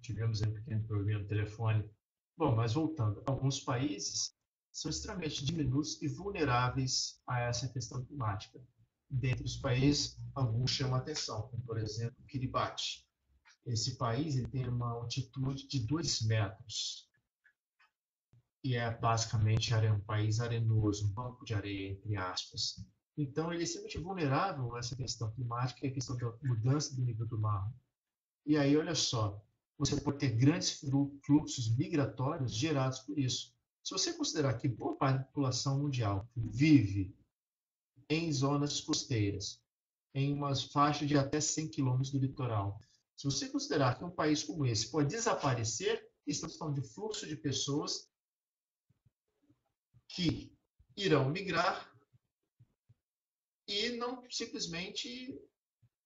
tivemos um pequeno problema no telefone. Bom, mas voltando, alguns países são extremamente diminutos e vulneráveis a essa questão climática. Dentre os países, alguns chamam a atenção, como, por exemplo, Kiribati. Esse país ele tem uma altitude de 2 metros e é basicamente um país arenoso, um banco de areia, entre aspas. Então, ele é extremamente vulnerável a essa questão climática e a questão da mudança do nível do mar. E aí, olha só, você pode ter grandes fluxos migratórios gerados por isso. Se você considerar que boa parte da população mundial vive em zonas costeiras, em uma faixa de até 100 quilômetros do litoral, se você considerar que um país como esse pode desaparecer, estamos falando de fluxo de pessoas que irão migrar e não simplesmente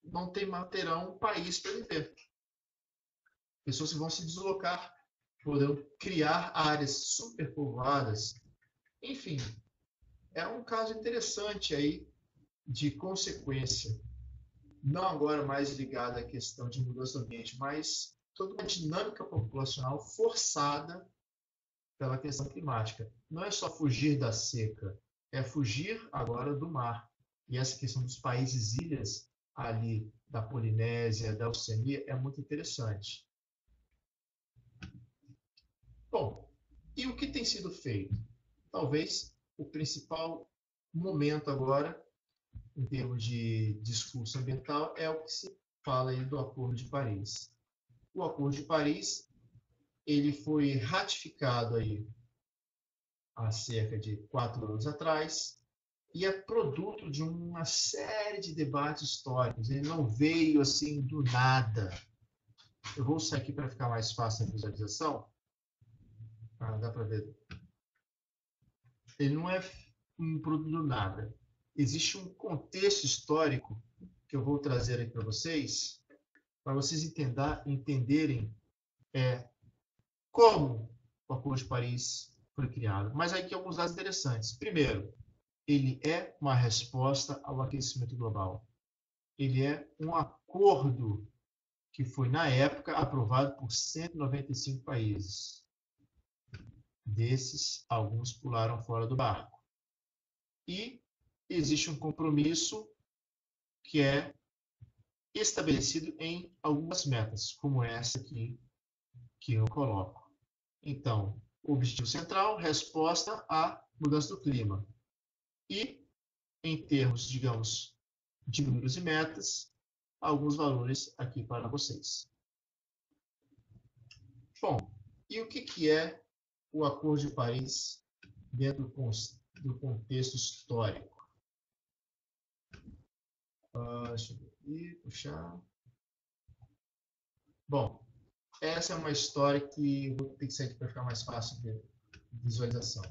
não terão um país para viver. Pessoas que vão se deslocar, poderão criar áreas superpovoadas. Enfim, é um caso interessante aí de consequência, não agora mais ligada à questão de mudança do ambiente, mas toda uma dinâmica populacional forçada pela questão climática. Não é só fugir da seca, é fugir agora do mar. E essa questão dos países ilhas ali da Polinésia, da Oceania, é muito interessante. Bom, e o que tem sido feito? Talvez o principal momento agora, em termos de discurso ambiental, é o que se fala aí do Acordo de Paris. O Acordo de Paris, ele foi ratificado aí há cerca de 4 anos atrás e é produto de uma série de debates históricos. Ele não veio assim do nada. Eu vou sair aqui para ficar mais fácil a visualização. Dá para ver. Ele não é um produto do nada. Existe um contexto histórico que eu vou trazer aí para vocês entenderem como o Acordo de Paris foi criado. Mas aqui alguns dados interessantes. Primeiro, ele é uma resposta ao aquecimento global. Ele é um acordo que foi, na época, aprovado por 195 países. Desses, alguns pularam fora do barco. E existe um compromisso que é estabelecido em algumas metas, como essa aqui que eu coloco. Então, o objetivo central, resposta à mudança do clima. E, em termos, digamos, de números e metas, alguns valores aqui para vocês. Bom, e o que é o Acordo de Paris dentro do contexto histórico? Deixa eu ver aqui, puxar. Bom, essa é uma história que eu vou ter que sair aqui para ficar mais fácil de visualização.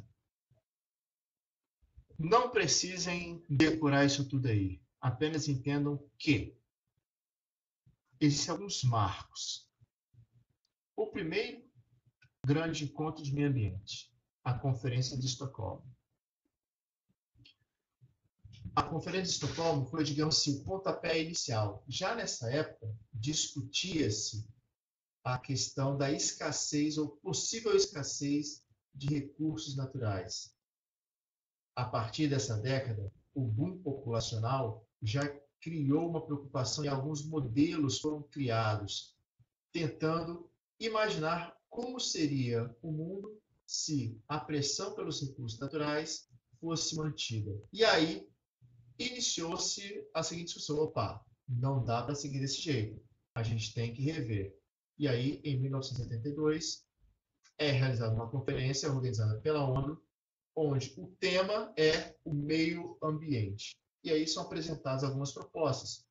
Não precisem decorar isso tudo aí. Apenas entendam que existem alguns marcos. O primeiro grande encontro de meio ambiente, a Conferência de Estocolmo. A Conferência de Estocolmo foi, digamos assim, o pontapé inicial. Já nessa época, discutia-se a questão da escassez ou possível escassez de recursos naturais. A partir dessa década, o boom populacional já criou uma preocupação e alguns modelos foram criados, tentando imaginar como seria o mundo se a pressão pelos recursos naturais fosse mantida. E aí iniciou-se a seguinte discussão: opa, não dá para seguir desse jeito, a gente tem que rever. E aí, em 1972, é realizada uma conferência organizada pela ONU, onde o tema é o meio ambiente. E aí são apresentadas algumas propostas,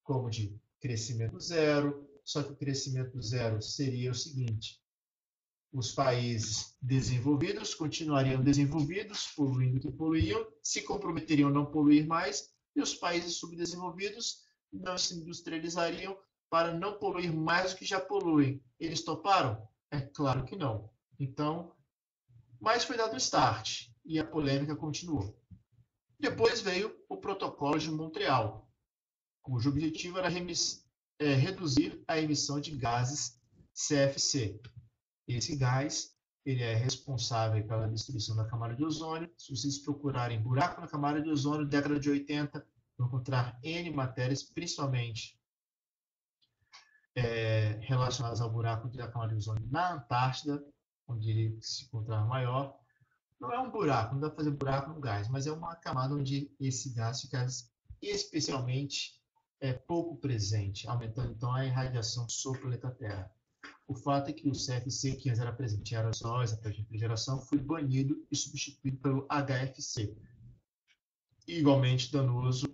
como de crescimento zero, só que o crescimento zero seria o seguinte: os países desenvolvidos continuariam desenvolvidos, poluindo o que poluíam, se comprometeriam a não poluir mais, e os países subdesenvolvidos não se industrializariam para não poluir mais do que já poluem. Eles toparam? É claro que não. Então, mas foi dado o start e a polêmica continuou. Depois veio o Protocolo de Montreal, cujo objetivo era reduzir a emissão de gases CFC. Esse gás ele é responsável pela destruição da camada de ozônio. Se vocês procurarem buraco na camada de ozônio, década de 80, vão encontrar N matérias, principalmente relacionadas ao buraco da camada de ozônio na Antártida, onde ele se encontra maior. Não é um buraco, não dá para fazer buraco no gás, mas é uma camada onde esse gás fica especialmente pouco presente, aumentando então a irradiação sobre o planeta Terra. O fato é que o CFC, que antes era presente em aerossóis, após refrigeração, foi banido e substituído pelo HFC, igualmente danoso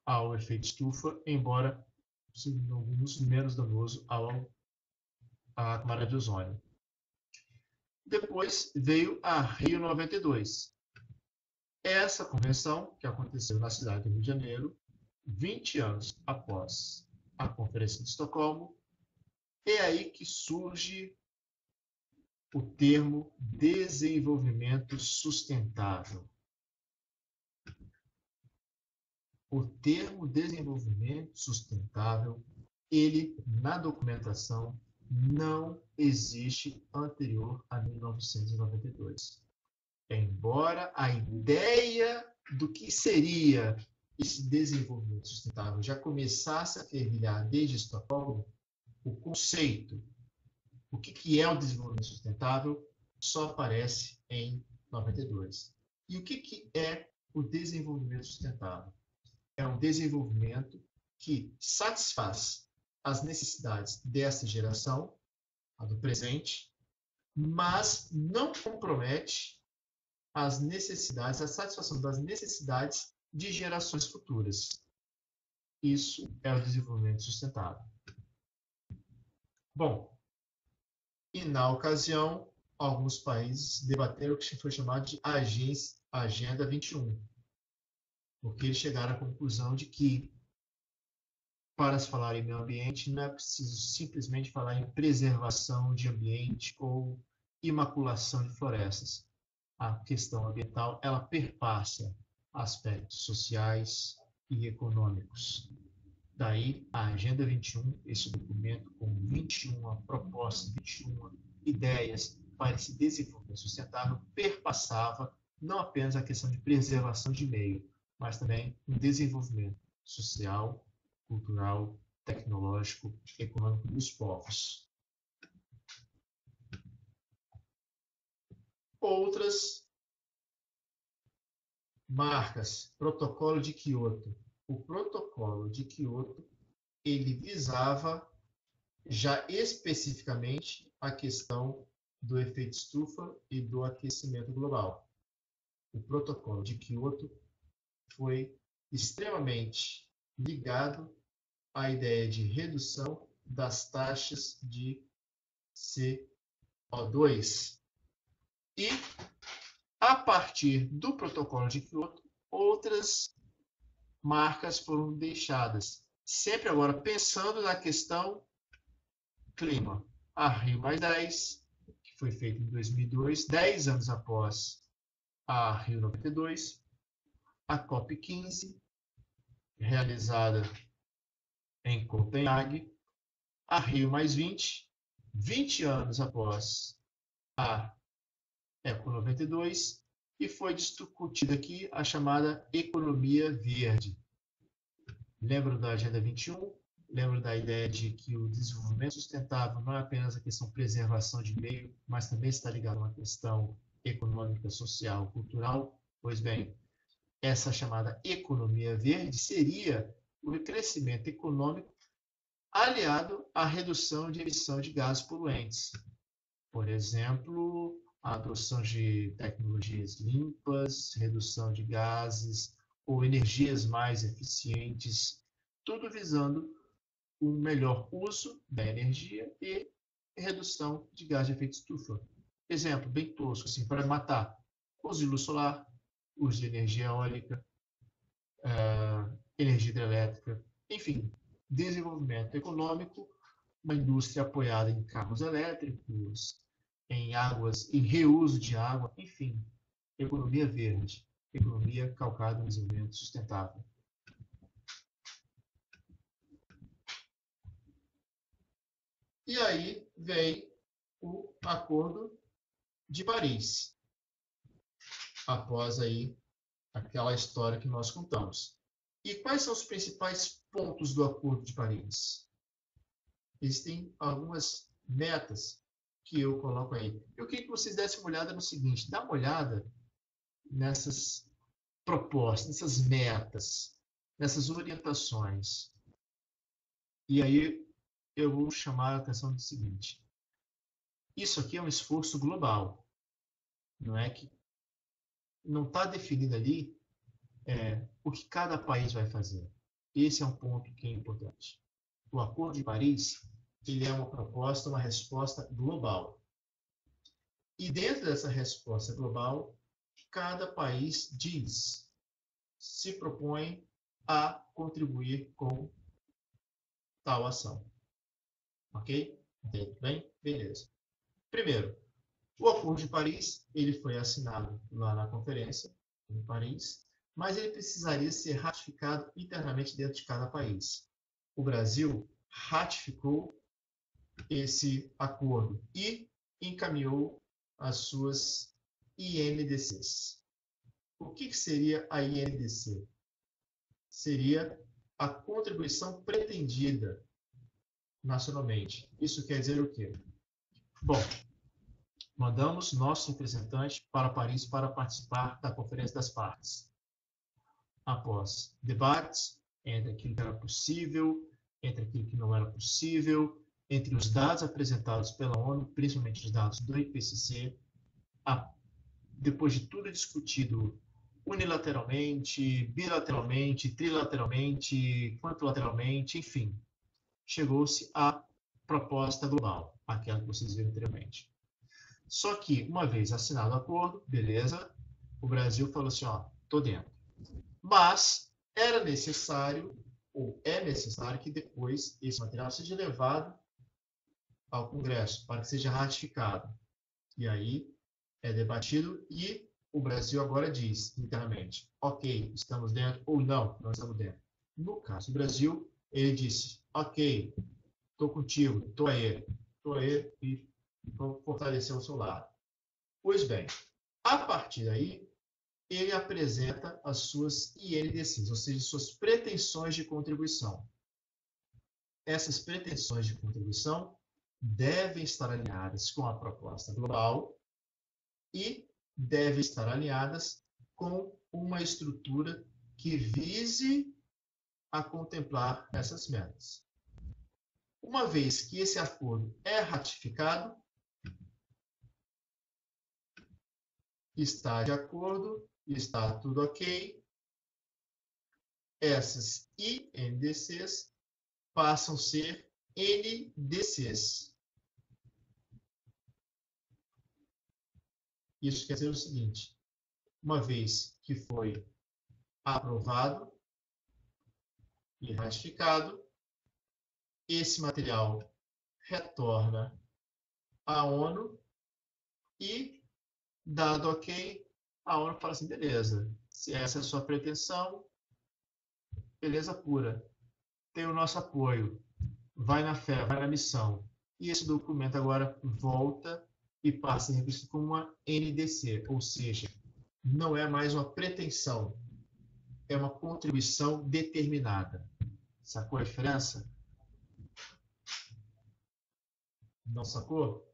ao efeito estufa, embora sendo alguns menos danoso à camada de ozônio. Depois veio a Rio 92. Essa convenção, que aconteceu na cidade do Rio de Janeiro, 20 anos após a Conferência de Estocolmo, é aí que surge o termo desenvolvimento sustentável. O termo desenvolvimento sustentável, ele, na documentação, não existe anterior a 1992. Embora a ideia do que seria esse desenvolvimento sustentável já começasse a fervilhar desde Estocolmo, o conceito, o que é o desenvolvimento sustentável, só aparece em 92. E o que é o desenvolvimento sustentável? É um desenvolvimento que satisfaz as necessidades dessa geração, a do presente, mas não compromete as necessidades, a satisfação das necessidades de gerações futuras. Isso é o desenvolvimento sustentável. Bom, e na ocasião, alguns países debateram o que foi chamado de Agenda 21, porque eles chegaram à conclusão de que, para se falar em meio ambiente, não é preciso simplesmente falar em preservação de ambiente ou imaculação de florestas. A questão ambiental, ela perpassa aspectos sociais e econômicos. Daí, a Agenda 21, esse documento com 21 propostas, 21 ideias para esse desenvolvimento sustentável, perpassava não apenas a questão de preservação de meio, mas também um desenvolvimento social, cultural, tecnológico, econômico dos povos. Outras marcas, Protocolo de Quioto. O Protocolo de Quioto, ele visava já especificamente a questão do efeito estufa e do aquecimento global. O Protocolo de Quioto foi extremamente ligado à ideia de redução das taxas de CO2. E, a partir do Protocolo de Quioto, outras marcas foram deixadas. Sempre agora pensando na questão clima. A Rio+10, que foi feita em 2002, 10 anos após a Rio 92. A COP15, realizada em Copenhague. A Rio+20, 20 anos após a Eco 92, e foi discutida aqui a chamada economia verde. Lembram da Agenda 21? Lembram da ideia de que o desenvolvimento sustentável não é apenas a questão de preservação de meio, mas também está ligado a uma questão econômica, social, cultural? Pois bem, essa chamada economia verde seria o crescimento econômico aliado à redução de emissão de gases poluentes. Por exemplo, a adoção de tecnologias limpas, redução de gases ou energias mais eficientes, tudo visando um melhor uso da energia e redução de gás de efeito estufa. Exemplo bem tosco, assim, para matar: uso de luz solar, uso de energia eólica, energia hidrelétrica, enfim, desenvolvimento econômico, uma indústria apoiada em carros elétricos, em águas, em reuso de água, enfim, economia verde, economia calcada no desenvolvimento sustentável. E aí vem o Acordo de Paris, após aí aquela história que nós contamos. E quais são os principais pontos do Acordo de Paris? Existem algumas metas que eu coloco aí. Eu queria que vocês dessem uma olhada no seguinte, dá uma olhada nessas propostas, nessas metas, nessas orientações. E aí eu vou chamar a atenção do seguinte, isso aqui é um esforço global, não é que não está definido ali o que cada país vai fazer. Esse é um ponto que é importante. O Acordo de Paris, ele é uma proposta, uma resposta global. E dentro dessa resposta global, cada país diz, se propõe a contribuir com tal ação. Ok? Tudo bem? Beleza. Primeiro, o Acordo de Paris, ele foi assinado lá na conferência, em Paris, mas ele precisaria ser ratificado internamente dentro de cada país. O Brasil ratificou esse acordo e encaminhou as suas INDCs. O que seria a INDC? Seria a contribuição pretendida nacionalmente. Isso quer dizer o quê? Bom, mandamos nosso representante para Paris para participar da Conferência das Partes. Após debates entre aquilo que era possível, entre aquilo que não era possível, entre os dados apresentados pela ONU, principalmente os dados do IPCC, depois de tudo discutido unilateralmente, bilateralmente, trilateralmente, quantilateralmente, enfim, chegou-se à proposta global, aquela que vocês viram anteriormente. Só que, uma vez assinado o acordo, beleza, o Brasil falou assim, ó, tô dentro. Mas era necessário, ou é necessário, que depois esse material seja levado ao Congresso, para que seja ratificado. E aí é debatido e o Brasil agora diz internamente, ok, estamos dentro, ou não, não estamos dentro. No caso do Brasil, ele disse, ok, estou contigo, estou aí e vou fortalecer o seu lado. Pois bem, a partir daí, ele apresenta as suas INDCs, ou seja, suas pretensões de contribuição. Essas pretensões de contribuição devem estar alinhadas com a proposta global e devem estar alinhadas com uma estrutura que vise a contemplar essas metas. Uma vez que esse acordo é ratificado, está de acordo, está tudo ok, essas INDCs passam a ser NDCs. Isso quer dizer o seguinte, uma vez que foi aprovado e ratificado, esse material retorna à ONU e, dado ok, a ONU fala assim, beleza, se essa é a sua pretensão, beleza pura, tem o nosso apoio, vai na fé, vai na missão. E esse documento agora volta e passa a ser visto como uma NDC, ou seja, não é mais uma pretensão, é uma contribuição determinada. Sacou a diferença? Não sacou?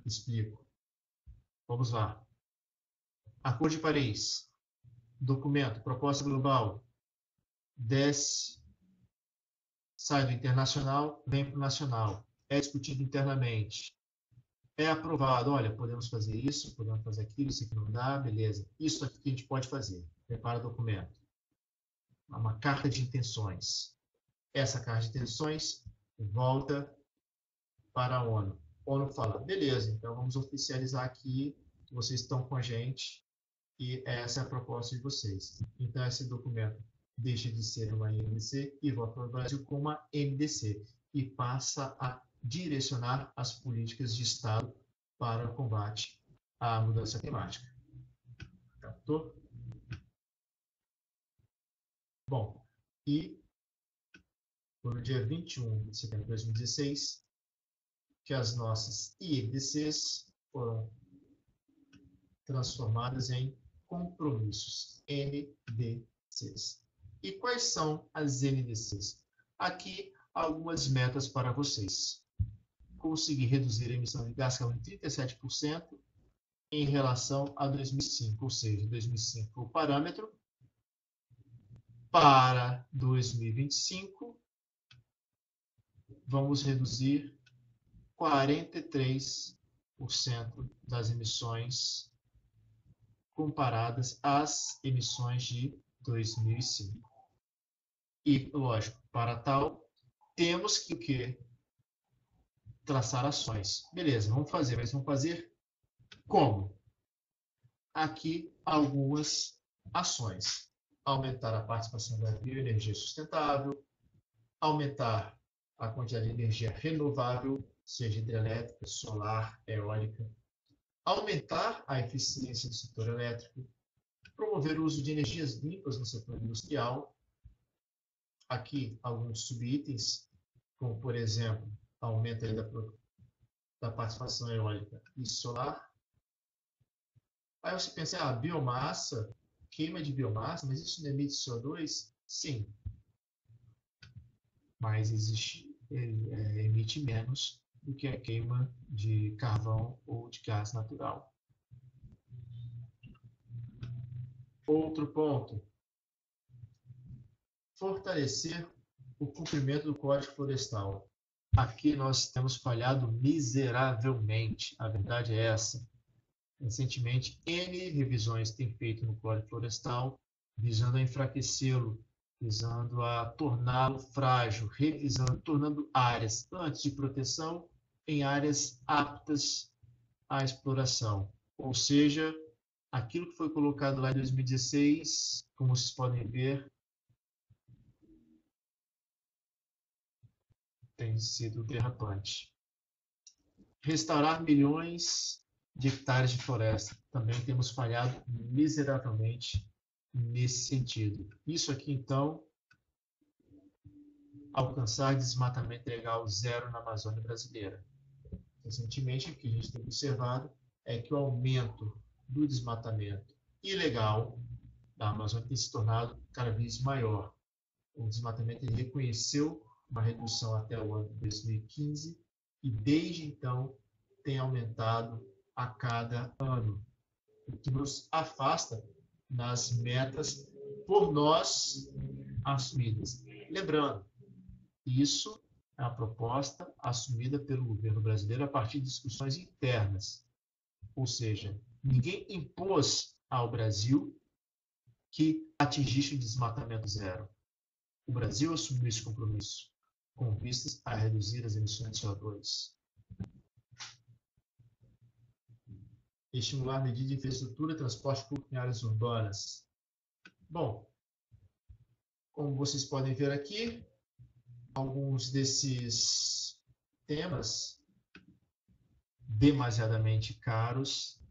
Explico. Vamos lá. Acordo de Paris. Documento, proposta global. Desce, sai do internacional, vem para o nacional. É discutido internamente. É aprovado. Olha, podemos fazer isso, podemos fazer aquilo, isso aqui não dá, beleza. Isso aqui que a gente pode fazer. Prepara o documento. Uma carta de intenções. Essa carta de intenções volta para a ONU. A ONU fala, beleza, então vamos oficializar aqui, vocês estão com a gente e essa é a proposta de vocês. Então, esse documento deixa de ser uma NDC e volta para o Brasil como uma NDC e passa a direcionar as políticas de Estado para o combate à mudança climática. Captou? Bom, e foi no dia 21 de setembro de 2016 que as nossas INDCs foram transformadas em compromissos, NDCs. E quais são as NDCs? Aqui, algumas metas para vocês. Conseguir reduzir a emissão de gás carbono em 37% em relação a 2005, ou seja, 2005 foi o parâmetro. Para 2025, vamos reduzir 43% das emissões comparadas às emissões de 2005. E, lógico, para tal, temos que o quê? Traçar ações. Beleza, vamos fazer, mas vamos fazer como? Aqui algumas ações. Aumentar a participação da bioenergia sustentável, aumentar a quantidade de energia renovável, seja hidrelétrica, solar, eólica, aumentar a eficiência do setor elétrico, promover o uso de energias limpas no setor industrial. Aqui alguns subitens, como por exemplo, aumento da participação eólica e solar. Aí você pensa, biomassa, queima de biomassa, mas isso não emite CO2? Sim. Mas emite menos do que a queima de carvão ou de gás natural. Outro ponto. Fortalecer o cumprimento do Código Florestal. Aqui nós temos falhado miseravelmente. A verdade é essa. Recentemente, N revisões têm feito no Código Florestal, visando a enfraquecê-lo, visando a torná-lo frágil, revisando, tornando áreas antes de proteção em áreas aptas à exploração. Ou seja, aquilo que foi colocado lá em 2016, como vocês podem ver, tem sido derrapante. Restaurar milhões de hectares de floresta. Também temos falhado miseravelmente nesse sentido. Isso aqui, então, alcançar desmatamento legal zero na Amazônia brasileira. Recentemente, o que a gente tem observado é que o aumento do desmatamento ilegal da Amazônia tem se tornado cada vez maior. O desmatamento ele reconheceu uma redução até o ano de 2015 e, desde então, tem aumentado a cada ano, o que nos afasta das metas por nós assumidas. Lembrando, isso é uma proposta assumida pelo governo brasileiro a partir de discussões internas. Ou seja, ninguém impôs ao Brasil que atingisse o desmatamento zero. O Brasil assumiu esse compromisso, com vistas a reduzir as emissões de CO2. Estimular medidas de infraestrutura e transporte público em áreas urbanas. Bom, como vocês podem ver aqui, alguns desses temas demasiadamente caros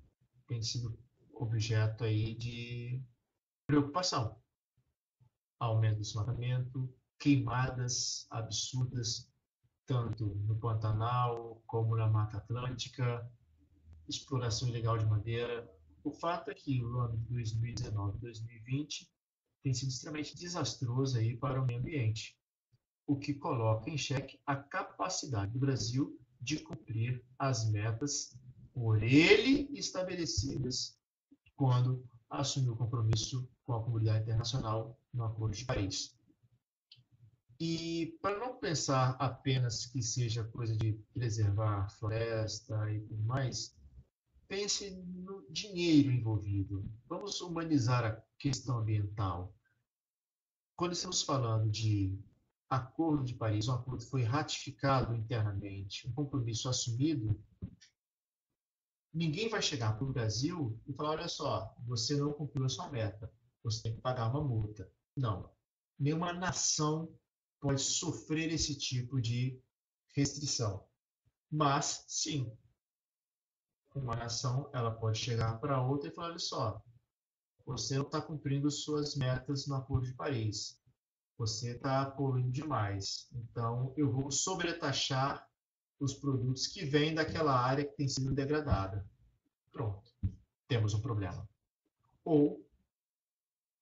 têm sido objeto aí de preocupação. Aumento do desmatamento, queimadas absurdas, tanto no Pantanal como na Mata Atlântica, exploração ilegal de madeira. O fato é que o ano de 2019 e 2020 tem sido extremamente desastroso aí para o meio ambiente, o que coloca em xeque a capacidade do Brasil de cumprir as metas por ele estabelecidas quando assumiu o compromisso com a comunidade internacional no Acordo de Paris. E para não pensar apenas que seja coisa de preservar floresta e tudo mais, pense no dinheiro envolvido. Vamos humanizar a questão ambiental. Quando estamos falando de Acordo de Paris, um acordo que foi ratificado internamente, um compromisso assumido, ninguém vai chegar para o Brasil e falar, olha só, você não cumpriu a sua meta, você tem que pagar uma multa. Não. Nenhuma nação pode sofrer esse tipo de restrição. Mas, sim, uma nação ela pode chegar para outra e falar, olha só, você não está cumprindo suas metas no Acordo de Paris. você está poluindo demais. Então, eu vou sobretaxar os produtos que vêm daquela área que tem sido degradada. Pronto, temos um problema. Ou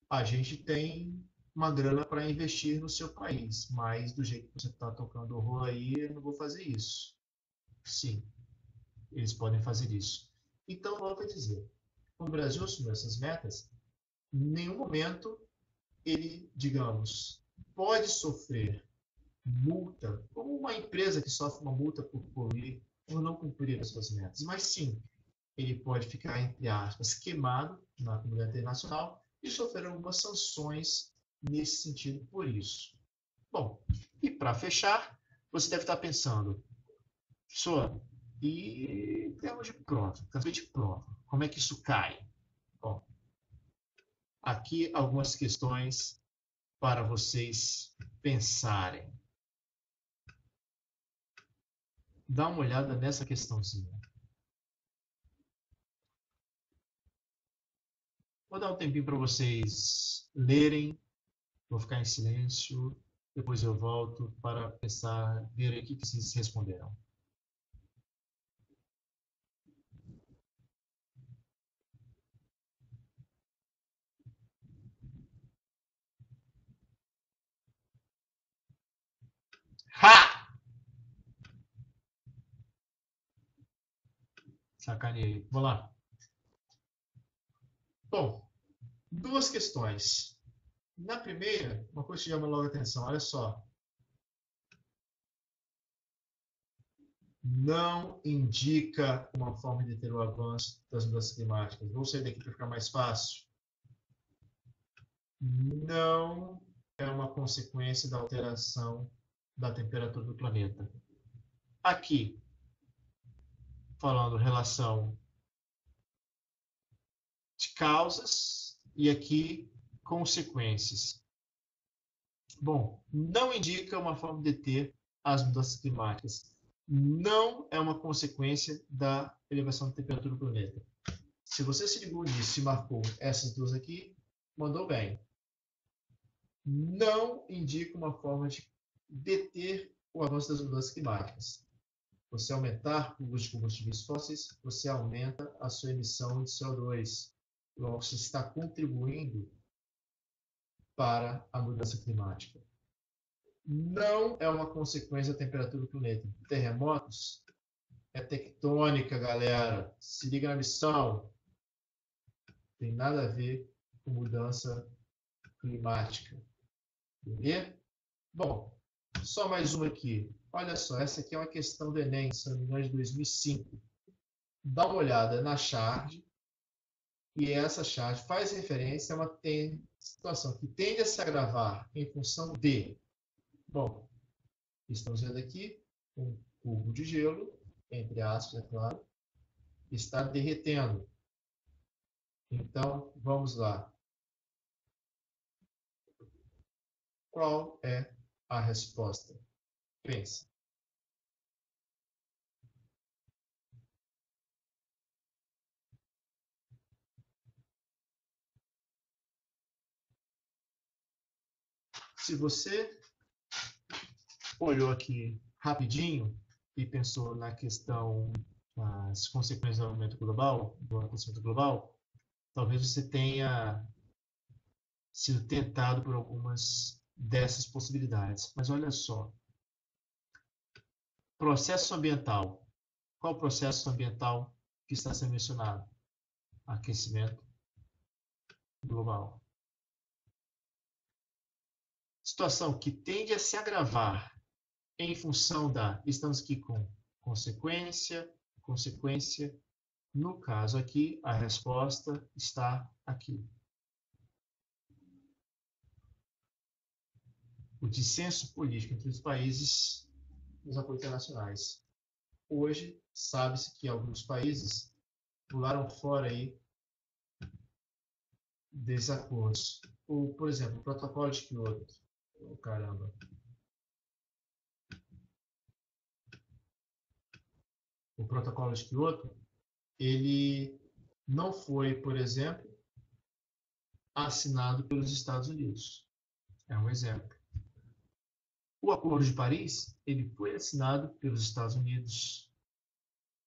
a gente tem uma grana para investir no seu país, mas do jeito que você está tocando horror aí, eu não vou fazer isso. Sim, eles podem fazer isso. Então, volto a dizer, quando o Brasil assumiu essas metas, em nenhum momento ele, digamos, pode sofrer multa, como uma empresa que sofre uma multa por poluir ou não cumprir as suas metas, mas sim, ele pode ficar, entre aspas, queimado na comunidade internacional e sofrer algumas sanções nesse sentido por isso. Bom, e para fechar, você deve estar pensando, professor, e em termos de prova, caso de prova, como é que isso cai? Bom, aqui algumas questões para vocês pensarem. Dá uma olhada nessa questãozinha. Vou dar um tempinho para vocês lerem, vou ficar em silêncio, depois eu volto para pensar, ver o que vocês responderam. Ha! Sacaneei. Vamos lá. Bom, duas questões. Na primeira, uma coisa que chama logo a atenção, olha só. Não indica uma forma de ter o avanço das mudanças climáticas. Vou sair daqui para ficar mais fácil. Não é uma consequência da alteração da temperatura do planeta. Aqui, falando relação de causas e aqui consequências. Bom, não indica uma forma de ter as mudanças climáticas. Não é uma consequência da elevação da temperatura do planeta. Se você se ligou nisso e marcou essas duas aqui, mandou bem. Não indica uma forma de deter o avanço das mudanças climáticas. Você aumentar o uso de combustíveis fósseis, você aumenta a sua emissão de CO2. Logo, você está contribuindo para a mudança climática. Não é uma consequência da temperatura do planeta. Terremotos é tectônica, galera. Se liga na missão. Tem nada a ver com mudança climática. Entendeu? Bom, só mais uma aqui. Olha só, essa aqui é uma questão do Enem, se não me engano, de 2005. Dá uma olhada na charge, e essa charge faz referência a uma situação que tende a se agravar em função de, bom, estamos vendo aqui um cubo de gelo, entre aspas, é claro, está derretendo. Então, vamos lá. Qual é a resposta? Pensa. Se você olhou aqui rapidinho e pensou na questão das consequências do aumento global, do aquecimento global, talvez você tenha sido tentado por algumas dessas possibilidades. Mas olha só, processo ambiental. Qual o processo ambiental que está sendo mencionado? Aquecimento global. Situação que tende a se agravar em função da, estamos aqui com consequência. No caso aqui, a resposta está aqui. O dissenso político entre os países nos apoios internacionais. Hoje, sabe-se que alguns países pularam fora aí desses acordos. Por exemplo, o protocolo de Kyoto. Oh, caramba. O protocolo de Kyoto, ele não foi, por exemplo, assinado pelos Estados Unidos. É um exemplo. O Acordo de Paris, ele foi assinado pelos Estados Unidos,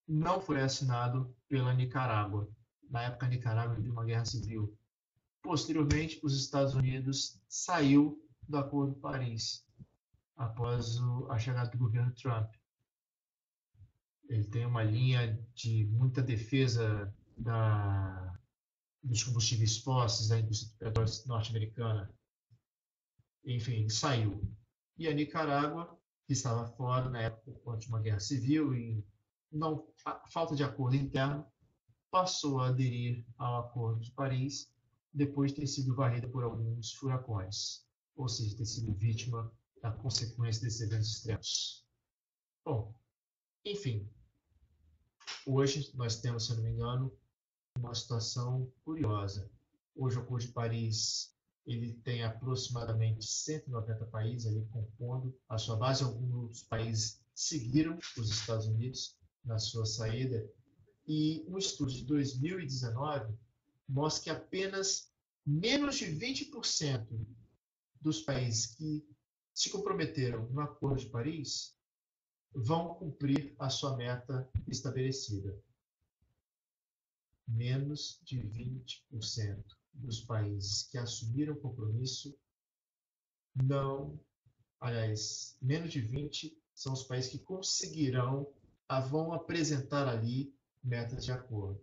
não foi assinado pela Nicarágua. Na época, a Nicarágua vivia uma guerra civil. Posteriormente, os Estados Unidos saiu do Acordo de Paris, após a chegada do governo Trump. Ele tem uma linha de muita defesa dos combustíveis fósseis, da indústria de petróleo norte-americana. Enfim, saiu. E a Nicarágua, que estava fora na época de uma guerra civil e a falta de acordo interno, passou a aderir ao Acordo de Paris depois de ter sido varrida por alguns furacões, ou seja, ter sido vítima da consequência desses eventos extremos. Bom, enfim, hoje nós temos, se eu não me engano, uma situação curiosa. Hoje o Acordo de Paris ele tem aproximadamente 190 países ali compondo a sua base. Alguns países seguiram os Estados Unidos na sua saída. E um estudo de 2019 mostra que apenas menos de 20% dos países que se comprometeram no Acordo de Paris vão cumprir a sua meta estabelecida. Menos de 20% dos países que assumiram o compromisso menos de 20 são os países que vão apresentar ali metas de acordo.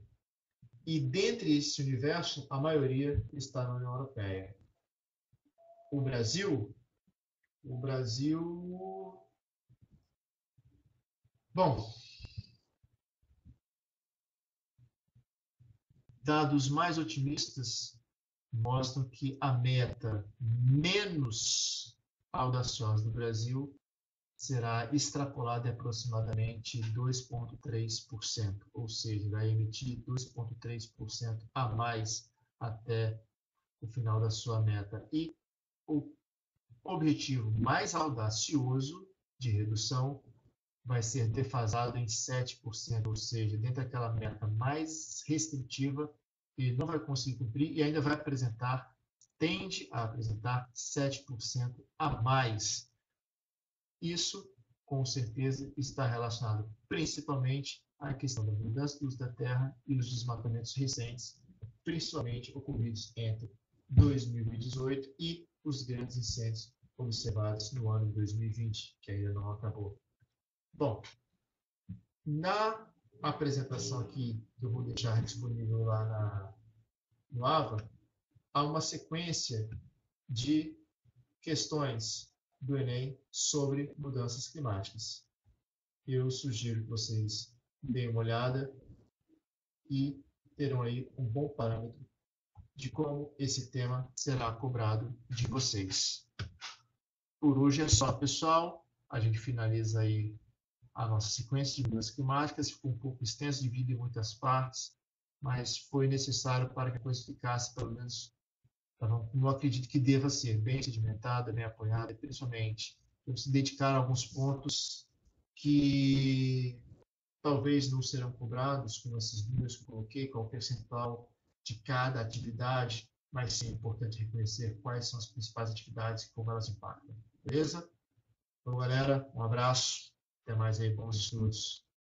E dentre esse universo, a maioria está na União Europeia. O Brasil, bom, dados mais otimistas mostram que a meta menos audaciosa do Brasil será extrapolada em aproximadamente 2,3%, ou seja, vai emitir 2,3% a mais até o final da sua meta. E o objetivo mais audacioso de redução vai ser defasado em 7%, ou seja, dentro daquela meta mais restritiva, ele não vai conseguir cumprir e ainda tende a apresentar 7% a mais. Isso, com certeza, está relacionado principalmente à questão da mudança do uso da terra e os desmatamentos recentes, principalmente ocorridos entre 2018 e os grandes incêndios observados no ano de 2020, que ainda não acabou. Bom, na apresentação aqui, que eu vou deixar disponível lá no AVA, há uma sequência de questões do Enem sobre mudanças climáticas. Eu sugiro que vocês deem uma olhada e terão aí um bom parâmetro de como esse tema será cobrado de vocês. Por hoje é só, pessoal. A gente finaliza aí a nossa sequência de mudanças climáticas. Ficou um pouco extenso, dividido em muitas partes, mas foi necessário para que a coisa ficasse, pelo menos, eu acredito que deva ser bem sedimentada, bem apoiada, e principalmente se dedicar a alguns pontos que talvez não serão cobrados, como esses números que eu coloquei, qual o percentual de cada atividade, mas sim é importante reconhecer quais são as principais atividades e como elas impactam. Beleza? Então, galera, um abraço. Até mais aí, bons estudos.